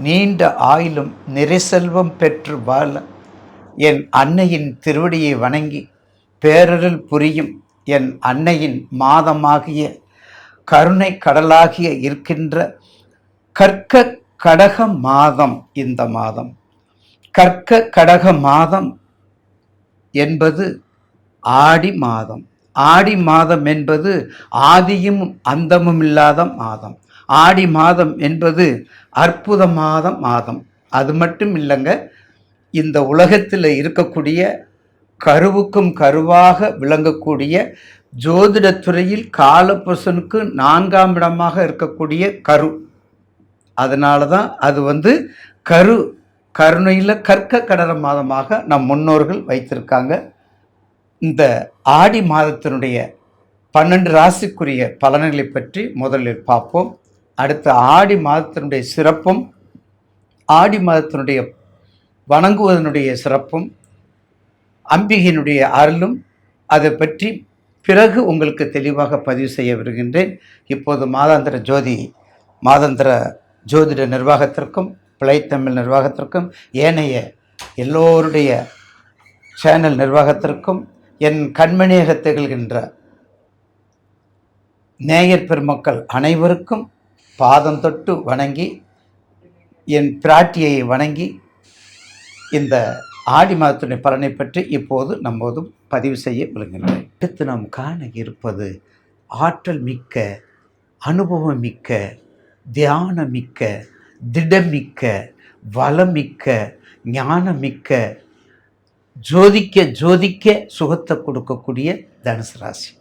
நீண்ட ஆயிலும் நிறை செல்வம் பெற்று வாழ என் அன்னையின் திருவடியை வணங்கி பேரருள் புரியும் என் அன்னையின் மாதமாகிய கருணை கடலாகிய இருக்கின்ற கற்க கடக மாதம். இந்த மாதம் கற்க கடக மாதம் என்பது ஆடி மாதம். ஆடி மாதம் என்பது ஆதியும் அந்தமும் இல்லாத மாதம். ஆடி மாதம் என்பது அற்புதமான மாதம். அது மட்டும் இல்லைங்க, இந்த உலகத்தில் இருக்கக்கூடிய கருவுக்கும் கருவாக விளங்கக்கூடிய ஜோதிடத்துறையில் காலபுருஷனுக்கு 4ஆம் இடமாக இருக்கக்கூடிய கரு. அதனால தான் அது கருணையில் கற்க கடக மாதமாக நம் முன்னோர்கள் வைத்திருக்காங்க. இந்த ஆடி மாதத்தினுடைய 12 ராசிக்குரிய பலன்களை பற்றி முதலில் பார்ப்போம். அடுத்த ஆடி மாதத்தினுடைய சிறப்பும், ஆடி மாதத்தினுடைய வணங்குவதனுடைய சிறப்பும், அம்பிகையினுடைய அருளும் அதை பற்றி பிறகு உங்களுக்கு தெளிவாக பதிவு செய்ய வருகின்றேன். இப்போது மாதாந்திர ஜோதிட நிர்வாகத்திற்கும் பிழைத்தமிழ் நிர்வாகத்திற்கும் ஏனைய எல்லோருடைய சேனல் நிர்வாகத்திற்கும் என் கண்மணியாக திகழ்கின்ற நேயர் பெருமக்கள் அனைவருக்கும் பாதம் தொட்டு வணங்கி என் பிராட்டியை வணங்கி இந்த ஆடி மாதத்துடைய பலனை பற்றி இப்போது நம்மோது பதிவு செய்ய விரும்புகின்றேன். அடுத்து நாம் காண இருப்பது ஆற்றல் மிக்க, அனுபவம் மிக்க, தியானமிக்க, திடமிக்க, வளமிக்க, ஞானமிக்க, ஜோதிக்க சுகத்தை கொடுக்கக்கூடிய தனுசு ராசி.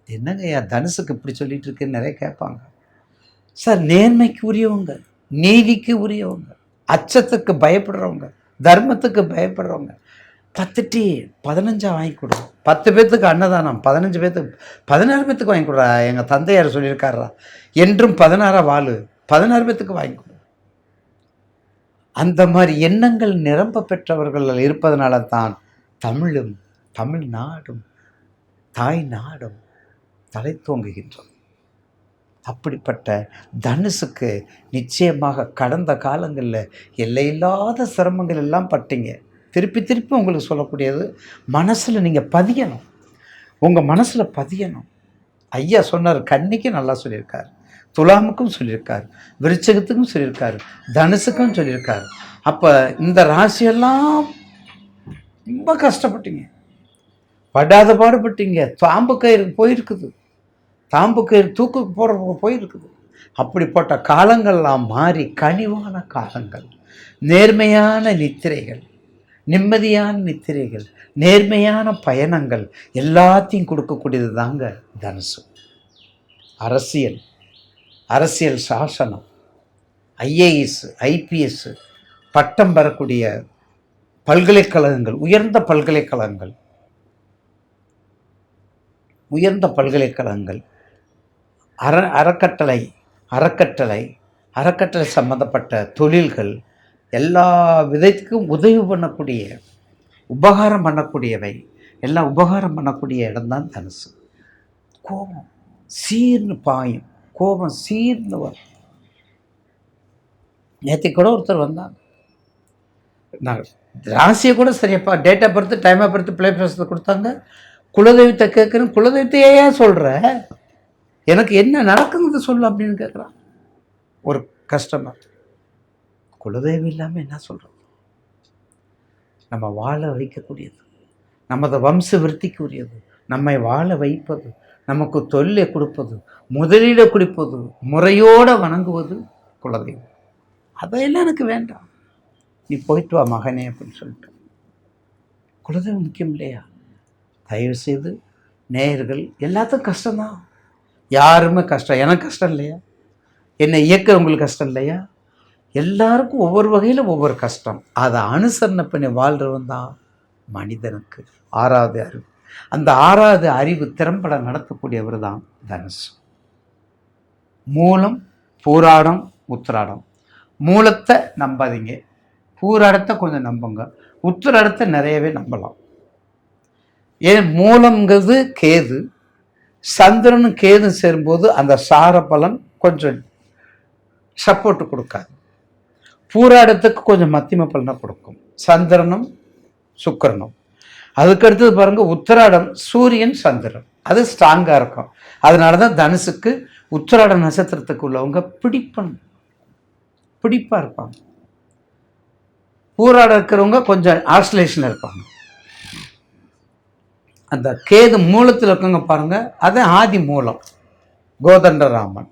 என்னங்கய்யா தனுசுக்கு இப்படி சொல்லிட்டு இருக்குன்னு நிறைய கேட்பாங்க. சார், நேர்மைக்கு உரியவங்க, நீதிக்கு உரியவங்க, அச்சத்துக்கு பயப்படுறவங்க, தர்மத்துக்கு பயப்படுறவங்க 10 டீ 15 வாங்கி கொடுவோம். 10 பேர்த்துக்கு அன்னதானம், 15 பேர்த்துக்கு 16 பேர்த்துக்கு வாங்கி கொடுறா. எங்கள் தந்தையார் சொல்லியிருக்காரா, என்றும் 16 வாழு, 16 பேர்த்துக்கு வாங்கி கொடு. அந்த மாதிரி எண்ணங்கள் நிரம்ப பெற்றவர்கள் இருப்பதனால தான் தமிழும் தமிழ்நாடும் தாய் நாடும் தலை தோங்குகின்றது. அப்படிப்பட்ட தனுசுக்கு நிச்சயமாக கடந்த காலங்களில் எல்லையில்லாத சிரமங்கள் எல்லாம் பட்டீங்க. திருப்பி உங்களுக்கு சொல்லக்கூடியது, மனசில் நீங்கள் பதியணும், உங்கள் மனசில் பதியணும். ஐயா சொன்னார், கன்னிக்கு நல்லா சொல்லியிருக்கார், துலாமுக்கும் சொல்லியிருக்கார், விருச்சகத்துக்கும் சொல்லியிருக்காரு, தனுசுக்கும் சொல்லியிருக்காரு. அப்போ இந்த ராசியெல்லாம் ரொம்ப கஷ்டப்பட்டீங்க, படாத பாடுபட்டீங்க. தாம்பு கயிறு போயிருக்குது, தாம்பு கயிறு தூக்குக்கு போடுற போயிருக்குது. அப்படிப்பட்ட காலங்கள்லாம் மாறி கனிவான காலங்கள், நேர்மையான நித்திரைகள், நிம்மதியான நித்திரைகள், நேர்மையான பயணங்கள் எல்லாத்தையும் கொடுக்கக்கூடியது தாங்க தனுசு. அரசியல் சாசனம், ஐஏஎஸ், ஐபிஎஸ் பட்டம் பெறக்கூடிய பல்கலைக்கழகங்கள், உயர்ந்த பல்கலைக்கழகங்கள், அறக்கட்டளை சம்பந்தப்பட்ட தொழில்கள், எல்லா விதத்துக்கும் உதவி பண்ணக்கூடிய, உபகாரம் பண்ணக்கூடியவை, எல்லாம் உபகாரம் பண்ணக்கூடிய இடம்தான் தனுசு. கோபம் சீர்னு பாயும், கோபம் சீர்னு வரும். நேற்று கூட ஒருத்தர் வந்தாங்க, நான் ராசியை கூட சரியப்பா, date of birth, time of birth, பிளே பேசுறது கொடுத்தாங்க. குலதெய்வத்தை கேட்குறேன், குலதெய்வத்தையே சொல்கிற, எனக்கு என்ன நடக்குங்கிறது சொல்லு அப்படின்னு கேட்குறான் ஒரு கஸ்டமர். குலதெய்வம் இல்லாமல் என்ன சொல்கிறது? நம்ம வாழ வைக்கக்கூடியது, நமது வம்ச விருத்திக்கு உரியது, நம்மை வாழ வைப்பது, நமக்கு தொல்லை கொடுப்பது, முதலீடு கொடுப்பது, முறையோடு வணங்குவது குலதெய்வம். அதையெல்லாம் எனக்கு வேண்டாம், நீ போயிட்டு வா மகனே அப்படின்னு சொல்லிட்டு. குலதெய்வம் முக்கியம் இல்லையா? தயவு செய்து நேயர்கள், எல்லாத்துக்கும் கஷ்டம்தான், யாருமே கஷ்டம், எனக்கு கஷ்டம் இல்லையா? என்னை இயக்கிறவங்களுக்கு கஷ்டம் இல்லையா? எல்லாருக்கும் ஒவ்வொரு வகையில் ஒவ்வொரு கஷ்டம். அதை அனுசரணை பண்ணி வாழ்கிறவன் தான் மனிதனுக்கு 6வது அறிவு. அந்த 6வது அறிவு திறம்பட நடத்தக்கூடியவர் தான் தனுசு. மூலம், பூராடம், உத்திராடம். மூலத்தை நம்பாதீங்க, பூராடத்தை கொஞ்சம் நம்புங்க, உத்திராடத்தை நிறையவே நம்பலாம். ஏன் மூலங்கிறது கேது, சந்திரனும் கேது சேரும்போது அந்த சார பலன் கொஞ்சம் சப்போர்ட் கொடுக்காது. பூராடத்துக்கு கொஞ்சம் மத்தியம பலனை கொடுக்கும், சந்திரனும் சுக்கிரனும். அதுக்கடுத்தது பாருங்க உத்திராடம், சூரியன் சந்திரன், அது ஸ்ட்ராங்காக இருக்கும். அதனால தான் தனுசுக்கு உத்திராட நட்சத்திரத்துக்கு உள்ளவங்க பிடிப்பாக இருப்பாங்க. பூராடம் இருக்கிறவங்க கொஞ்சம் ஆஸ்லேஷன் இருப்பாங்க. அந்த கேது மூலத்தில் இருக்கவங்க பாருங்க, அது ஆதி மூலம் கோதண்டராமன்,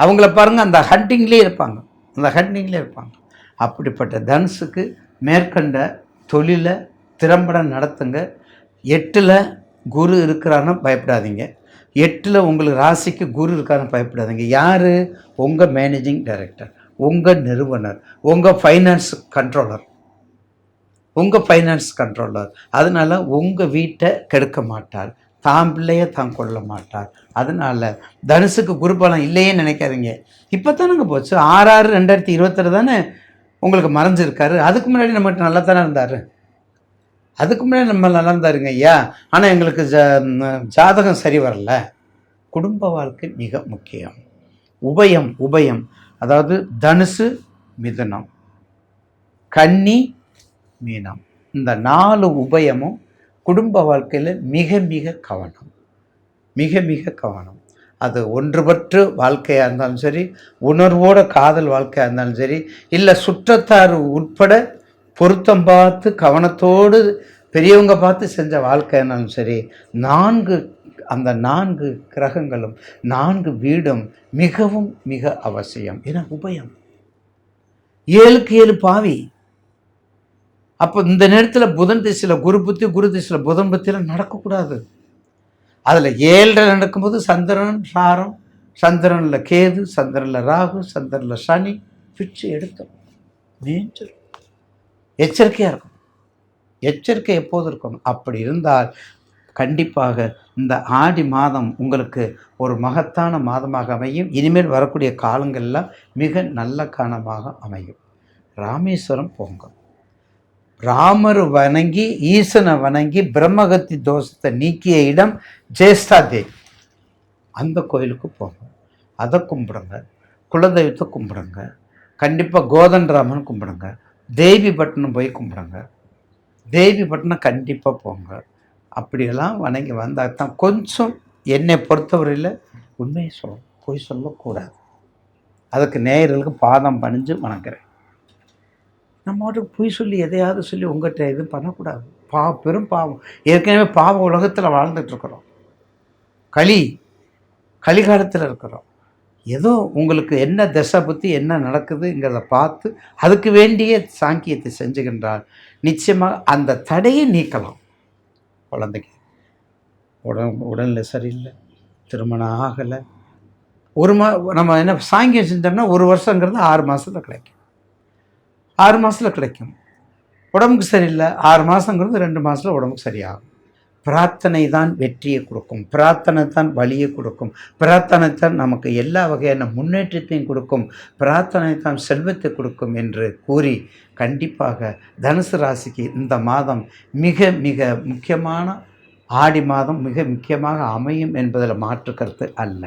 அவங்கள பாருங்க அந்த ஹண்டிங்லேயே இருப்பாங்க. அப்படிப்பட்ட தனுசுக்கு மேற்கண்ட தொழிலை திறம்பட நடத்துங்க. 8ல் குரு இருக்கிறான்னு பயப்படாதீங்க. 8ல் உங்களுக்கு ராசிக்கு குரு இருக்கான்னு பயப்படாதீங்க. யார்? உங்கள் மேனேஜிங் டைரக்டர், உங்கள் நிறுவனர், உங்கள் ஃபைனான்ஸ் கண்ட்ரோலர். அதனால் உங்கள் வீட்டை கெடுக்க மாட்டார், தான் பிள்ளைய தான் கொள்ள மாட்டார். அதனால் தனுசுக்கு குரு பலம் இல்லையே நினைக்காதீங்க. இப்போ தானேங்க போச்சு, 6/6/2022 தானே உங்களுக்கு மறைஞ்சிருக்காரு. அதுக்கு முன்னாடி நம்மகிட்ட நல்லா தானே இருந்தார். நம்ம நல்லா இருந்தாருங்க ஐயா. ஆனால் எங்களுக்கு ஜாதகம் சரி வரல. குடும்ப வாழ்க்கை மிக முக்கியம். உபயம் அதாவது தனுசு, மிதுனம், கன்னி, மீனம், இந்த 4 உபயமும் குடும்ப வாழ்க்கையில் மிக மிக கவனம். அது ஒன்றுபற்று வாழ்க்கையாக இருந்தாலும் சரி, உணர்வோட காதல் வாழ்க்கையாக இருந்தாலும் சரி, இல்லை சுற்றத்தார் உட்பட பொருத்தம் பார்த்து கவனத்தோடு பெரியவங்க பார்த்து செஞ்ச வாழ்க்கையானாலும் சரி, அந்த 4 கிரகங்களும் 4 வீடும் மிக அவசியம். ஏன்னா உபயம் 7க்கு 7 பாவி. அப்போ இந்த நேரத்தில் புதன் திசையில் குரு திசையில் புதன் புத்தியில் நடக்கக்கூடாது. அதில் 7 நடக்கும்போது சந்திரன் சாரம், சந்திரனில் கேது, சந்திரனில் ராகு, சந்திரனில் சனி பிச்சு எடுத்தோம். மேய்ச்சல் எச்சரிக்கையாக இருக்கும். எச்சரிக்கை எப்போது இருக்கணும். அப்படி இருந்தால் கண்டிப்பாக இந்த ஆடி மாதம் உங்களுக்கு ஒரு மகத்தான மாதமாக அமையும். இனிமேல் வரக்கூடிய காலங்கள்லாம் மிக நல்ல காலமாக அமையும். ராமேஸ்வரம் போங்க. ராமர் வணங்கி ஈசனை வணங்கி பிரம்மகத்தி தோஷத்தை நீக்கிய இடம் ஜேஷ்டா தேவி, அந்த கோயிலுக்கு போங்க. அதை கும்பிடுங்க. குலதெய்வத்தை கும்பிடுங்க. கண்டிப்பாக கோதண்டராமன் கும்பிடுங்க. தேவிப்பட்டினம் போய் கும்பிடுங்க. தேவிப்பட்டினம் கண்டிப்பாக போங்க. அப்படியெல்லாம் வணங்கி வந்தால் தான் கொஞ்சம் என்னை பொறுத்தவரையில் உண்மையை சொல்லணும், பொய் சொல்லக்கூடாது. அதுக்கு நேயர்களுக்கு பாதம் பணிஞ்சு வணங்குறேன். நம்ம மட்டும் பொய் சொல்லி எதையாவது சொல்லி உங்கள்கிட்ட எதுவும் பண்ணக்கூடாது. பெரும் பாவம். ஏற்கனவே பாவ உலகத்தில் வாழ்ந்துட்டுருக்குறோம். கலிகாலத்தில் இருக்கிறோம். ஏதோ உங்களுக்கு என்ன திசை பற்றி என்ன நடக்குதுங்கிறத பார்த்து அதுக்கு வேண்டிய சாங்கியத்தை செஞ்சுக்கின்றால் நிச்சயமாக அந்த தடையை நீக்கலாம். குழந்தைக்கு உடல்நிலை சரியில்லை, திருமணம் ஆகலை, நம்ம என்ன சாங்கியம் செஞ்சோம்னா 1 வருஷங்கிறது 6 மாதத்தில் கிடைக்கும். 6 மாதத்தில் கிடைக்கும். உடம்புக்கு சரியில்லை, 6 மாதங்கிறது 2 மாதத்தில் உடம்புக்கு சரியாகும். பிரார்த்தனை தான் வெற்றியை கொடுக்கும். பிரார்த்தனை தான் வழியை கொடுக்கும். பிரார்த்தனை தான் நமக்கு எல்லா வகையான முன்னேற்றத்தையும் கொடுக்கும். பிரார்த்தனை தான் செல்வத்தை கொடுக்கும் என்று கூறி கண்டிப்பாக தனுசு ராசிக்கு இந்த மாதம் மிக முக்கியமான ஆடி மாதம் மிக முக்கியமாக அமையும் என்பதில் மாற்று கருத்து அல்ல.